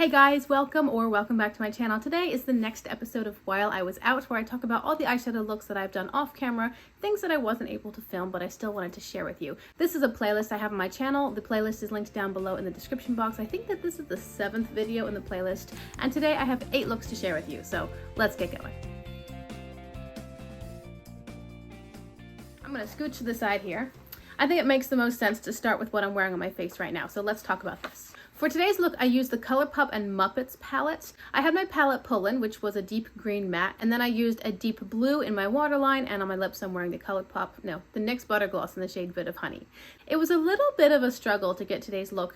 Hey guys, welcome back to my channel. Today is the next episode of While I Was Out, where I talk about all the eyeshadow looks that I've done off camera, things that I wasn't able to film but I still wanted to share with you. This is a playlist I have on my channel. The playlist is linked down below in the description box. I think that this is the 7th video in the playlist, and today I have 8 looks to share with you, so let's get going. I'm gonna scooch to the side here. I think it makes the most sense to start with what I'm wearing on my face right now, so let's talk about this. For today's look, I used the ColourPop and Muppets palette. I had my palette pull-in, which was a deep green matte, and then I used a deep blue in my waterline, and on my lips I'm wearing the the NYX Butter Gloss in the shade Bit of Honey. It was a little bit of a struggle to get today's look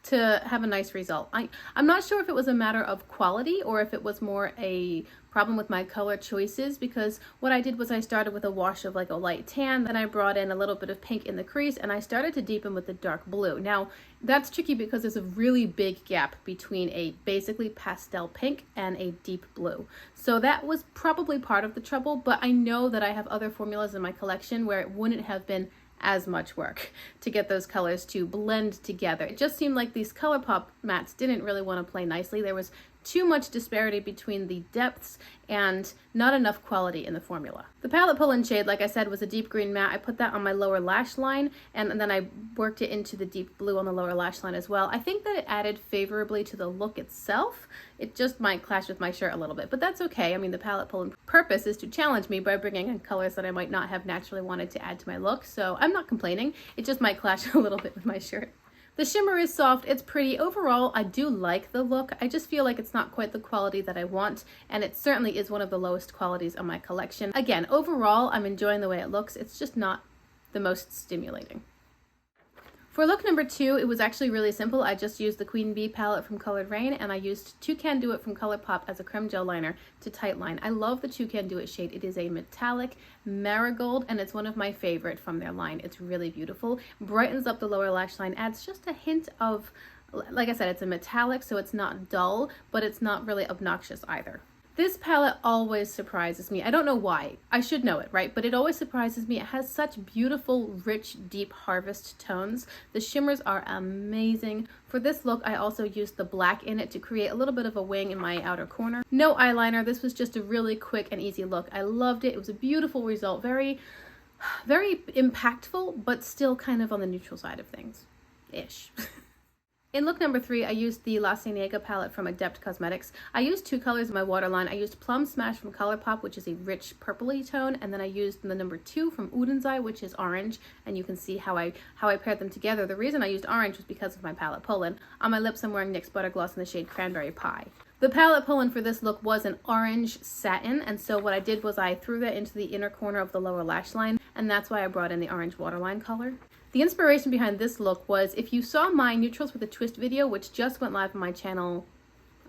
to have a nice result. I'm not sure if it was a matter of quality or if it was more a problem with my color choices, because what I did was I started with a wash of like a light tan, then I brought in a little bit of pink in the crease, and I started to deepen with the dark blue. Now that's tricky because there's a really big gap between a basically pastel pink and a deep blue. So that was probably part of the trouble, but I know that I have other formulas in my collection where it wouldn't have been as much work to get those colors to blend together. It just seemed like these ColourPop mattes didn't really want to play nicely. There was too much disparity between the depths and not enough quality in the formula. The palette pull-in shade, like I said, was a deep green matte. I put that on my lower lash line, and then I worked it into the deep blue on the lower lash line as well. I think that it added favorably to the look itself. It just might clash with my shirt a little bit, but that's okay. I mean, the palette pull-in purpose is to challenge me by bringing in colors that I might not have naturally wanted to add to my look, so I'm not complaining. It just might clash a little bit with my shirt. The shimmer is soft, it's pretty. Overall, I do like the look. I just feel like it's not quite the quality that I want, and it certainly is one of the lowest qualities on my collection. Again, overall, I'm enjoying the way it looks. It's just not the most stimulating. For look number 2, it was actually really simple. I just used the Queen Bee palette from Herein, and I used Toucan Do It from ColourPop as a creme gel liner to tightline. I love the Toucan Do It shade. It is a metallic marigold, and it's one of my favorite from their line. It's really beautiful. Brightens up the lower lash line, adds just a hint of, like I said, it's a metallic, so it's not dull, but it's not really obnoxious either. This palette always surprises me. I don't know why. I should know it, right? But it always surprises me. It has such beautiful, rich, deep harvest tones. The shimmers are amazing. For this look, I also used the black in it to create a little bit of a wing in my outer corner. No eyeliner. This was just a really quick and easy look. I loved it. It was a beautiful result. Very, very impactful, but still kind of on the neutral side of things-ish. In look number 3, I used the La Cienega palette from Adept Cosmetics. I used 2 colors in my waterline. I used Plum Smash from ColourPop, which is a rich purpley tone, and then I used the number 2 from Udenzai, which is orange, and you can see how I paired them together. The reason I used orange was because of my palette pull-in. On my lips, I'm wearing NYX Butter Gloss in the shade Cranberry Pie. The palette pull-in for this look was an orange satin, and so what I did was I threw that into the inner corner of the lower lash line, and that's why I brought in the orange waterline color. The inspiration behind this look was, if you saw my Neutrals with a Twist video, which just went live on my channel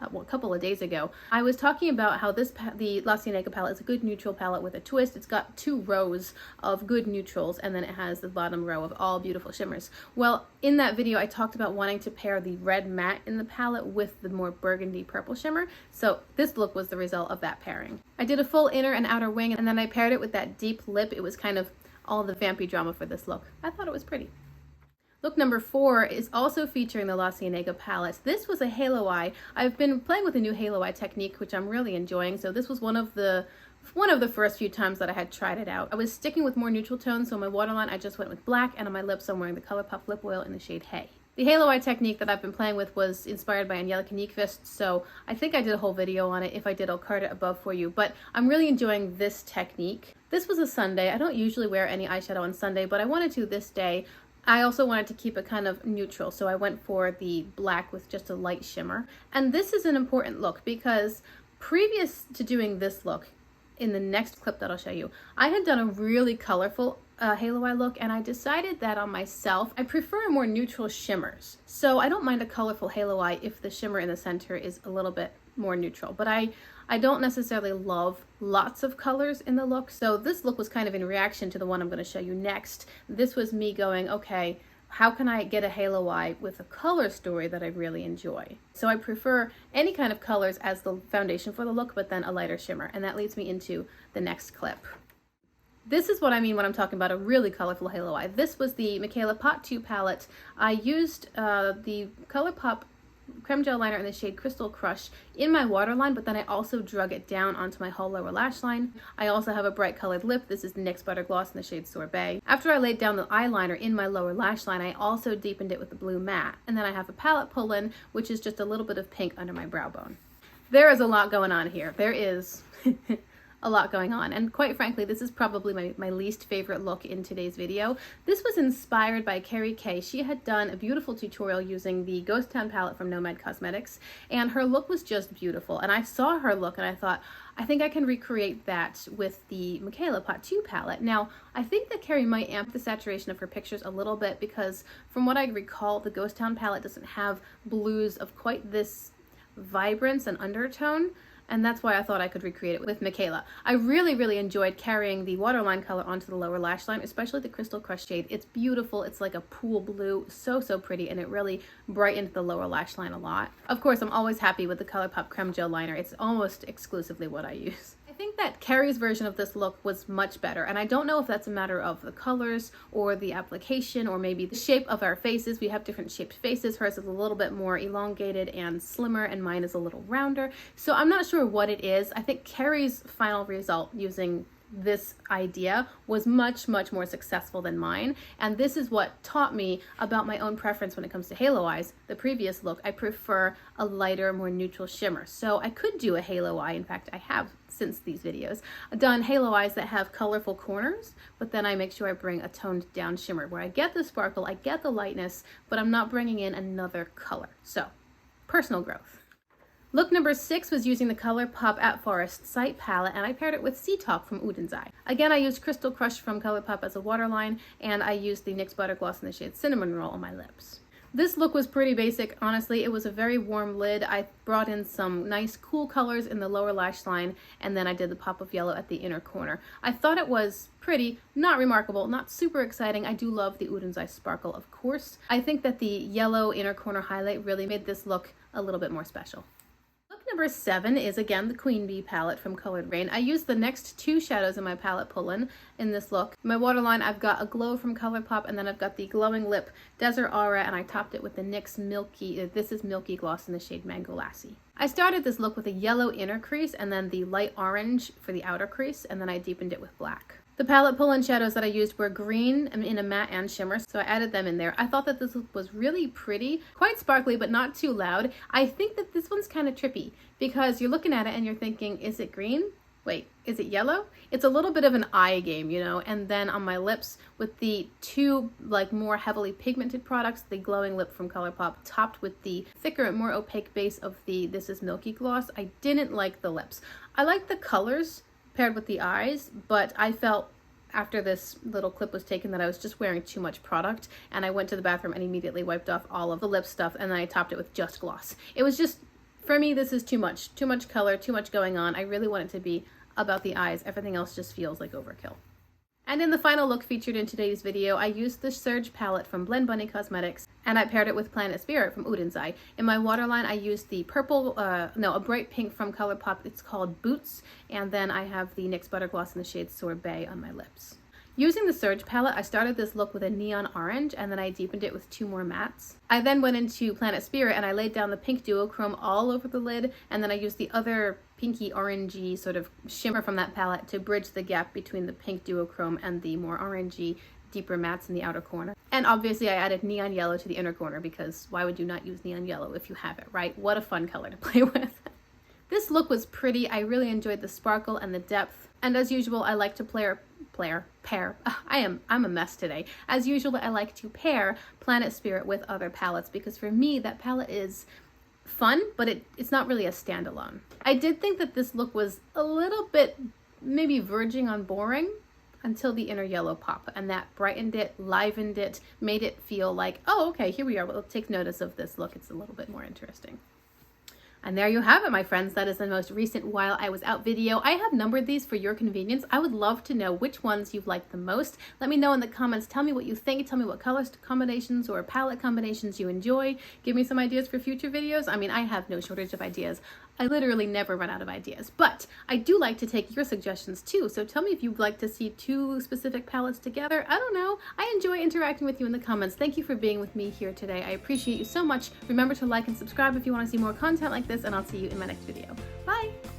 a couple of days ago, I was talking about how the La Cienega palette is a good neutral palette with a twist. It's got 2 rows of good neutrals, and then it has the bottom row of all beautiful shimmers. Well, in that video, I talked about wanting to pair the red matte in the palette with the more burgundy purple shimmer, so this look was the result of that pairing. I did a full inner and outer wing, and then I paired it with that deep lip. It was kind of all the vampy drama for this look. I thought it was pretty. Look number 4 is also featuring the La Cienega palette. This was a halo eye. I've been playing with a new halo eye technique, which I'm really enjoying, so this was one of the first few times that I had tried it out. I was sticking with more neutral tones, so on my waterline I just went with black, and on my lips I'm wearing the ColourPop lip oil in the shade Hey. The halo eye technique that I've been playing with was inspired by Angelica Nyqvist, so I think I did a whole video on it. If I did, I'll card it above for you, but I'm really enjoying this technique. This was a Sunday. I don't usually wear any eyeshadow on Sunday, but I wanted to this day. I also wanted to keep it kind of neutral, so I went for the black with just a light shimmer. And this is an important look because previous to doing this look, in the next clip that I'll show you, I had done a really colorful halo eye look, and I decided that on myself, I prefer more neutral shimmers. So I don't mind a colorful halo eye if the shimmer in the center is a little bit more neutral, but I don't necessarily love lots of colors in the look, so this look was kind of in reaction to the one I'm going to show you next. This was me going, okay, how can I get a halo eye with a color story that I really enjoy? So I prefer any kind of colors as the foundation for the look, but then a lighter shimmer, and that leads me into the next clip. This is what I mean when I'm talking about a really colorful halo eye. This was the Michaela Pot 2 palette. I used the ColourPop creme gel liner in the shade Crystal Crush in my waterline, but then I also drug it down onto my whole lower lash line. I also have a bright colored lip. This is the NYX Butter Gloss in the shade Sorbet. After I laid down the eyeliner in my lower lash line, I also deepened it with the blue matte. And then I have a palette pull-in, which is just a little bit of pink under my brow bone. There is a lot going on here. There is a lot going on, and quite frankly, this is probably my least favorite look in today's video. This was inspired by Carrie Kay. She had done a beautiful tutorial using the Ghost Town palette from Nomad Cosmetics, and her look was just beautiful. And I saw her look and I thought, I think I can recreate that with the Michaela Pot 2 palette. Now, I think that Carrie might amp the saturation of her pictures a little bit, because from what I recall, the Ghost Town palette doesn't have blues of quite this vibrance and undertone. And that's why I thought I could recreate it with Michaela. I really enjoyed carrying the waterline color onto the lower lash line, especially the Crystal Crush shade. It's beautiful. It's like a pool blue, so pretty, and it really brightened the lower lash line a lot. Of course, I'm always happy with the ColourPop Creme Gel Liner. It's almost exclusively what I use. I think that Carrie's version of this look was much better, and I don't know if that's a matter of the colors or the application or maybe the shape of our faces. We have different shaped faces. Hers is a little bit more elongated and slimmer, and mine is a little rounder. So I'm not sure what it is. I think Carrie's final result using this idea was much more successful than mine, and this is what taught me about my own preference when it comes to halo eyes. The previous look, I prefer a lighter, more neutral shimmer, so I could do a halo eye. In fact, I have, since these videos, done halo eyes that have colorful corners, but then I make sure I bring a toned down shimmer where I get the sparkle, I get the lightness, but I'm not bringing in another color. So, personal growth. Look number 6 was using the ColourPop At Forest Sight palette, and I paired it with Sea Talk from Udenzai. Again, I used Crystal Crush from ColourPop as a waterline, and I used the NYX Butter Gloss in the shade Cinnamon Roll on my lips. This look was pretty basic, honestly. It was a very warm lid. I brought in some nice cool colors in the lower lash line, and then I did the pop of yellow at the inner corner. I thought it was pretty, not remarkable, not super exciting. I do love the Udenzai sparkle, of course. I think that the yellow inner corner highlight really made this look a little bit more special. Number 7 is again the Queen Bee palette from Colored Rain. I used the next 2 shadows in my palette pull-in in this look. In my waterline, I've got a Glow from ColourPop, and then I've got the Glowing Lip Desert Aura, and I topped it with the NYX Milky, This Is Milky Gloss in the shade Mango Lassie. I started this look with a yellow inner crease and then the light orange for the outer crease, and then I deepened it with black. The palette pull-in shadows that I used were green in a matte and shimmer, so I added them in there. I thought that this was really pretty, quite sparkly, but not too loud. I think that this one's kind of trippy because you're looking at it and you're thinking, is it green? Wait, is it yellow? It's a little bit of an eye game, you know? And then on my lips with the 2 like more heavily pigmented products, the Glowing Lip from ColourPop topped with the thicker and more opaque base of the This Is Milky Gloss, I didn't like the lips. I like the colors paired with the eyes, but I felt after this little clip was taken that I was just wearing too much product, and I went to the bathroom and immediately wiped off all of the lip stuff, and then I topped it with just gloss. It was just, for me, this is too much color, too much going on. I really want it to be about the eyes. Everything else just feels like overkill. And in the final look featured in today's video, I used the Surge palette from Blend Bunny Cosmetics, and I paired it with Planet Spirit from Udenzai. In my waterline, I used the a bright pink from ColourPop. It's called Boots, and then I have the NYX Butter Gloss in the shade Sorbet on my lips. Using the Surge palette, I started this look with a neon orange, and then I deepened it with 2 more mattes. I then went into Planet Spirit and I laid down the pink duochrome all over the lid, and then I used the other pinky orangey sort of shimmer from that palette to bridge the gap between the pink duochrome and the more orangey deeper mattes in the outer corner. And obviously I added neon yellow to the inner corner, because why would you not use neon yellow if you have it, right? What a fun color to play with. This look was pretty. I really enjoyed the sparkle and the depth. And as usual, I like to pair. I'm a mess today. As usual, I like to pair Planet Spirit with other palettes, because for me, that palette is fun, but it's not really a standalone. I did think that this look was a little bit maybe verging on boring until the inner yellow pop, and that brightened it, livened it, made it feel like, oh, okay, here we are. We'll take notice of this look. It's a little bit more interesting. And there you have it, my friends. That is the most recent While I Was Out video. I have numbered these for your convenience. I would love to know which ones you've liked the most. Let me know in the comments. Tell me what you think. Tell me what color combinations or palette combinations you enjoy. Give me some ideas for future videos. I mean, I have no shortage of ideas. I literally never run out of ideas, but I do like to take your suggestions too. So tell me if you'd like to see two specific palettes together. I don't know. I enjoy interacting with you in the comments. Thank you for being with me here today. I appreciate you so much. Remember to like and subscribe if you want to see more content like this, and I'll see you in my next video. Bye!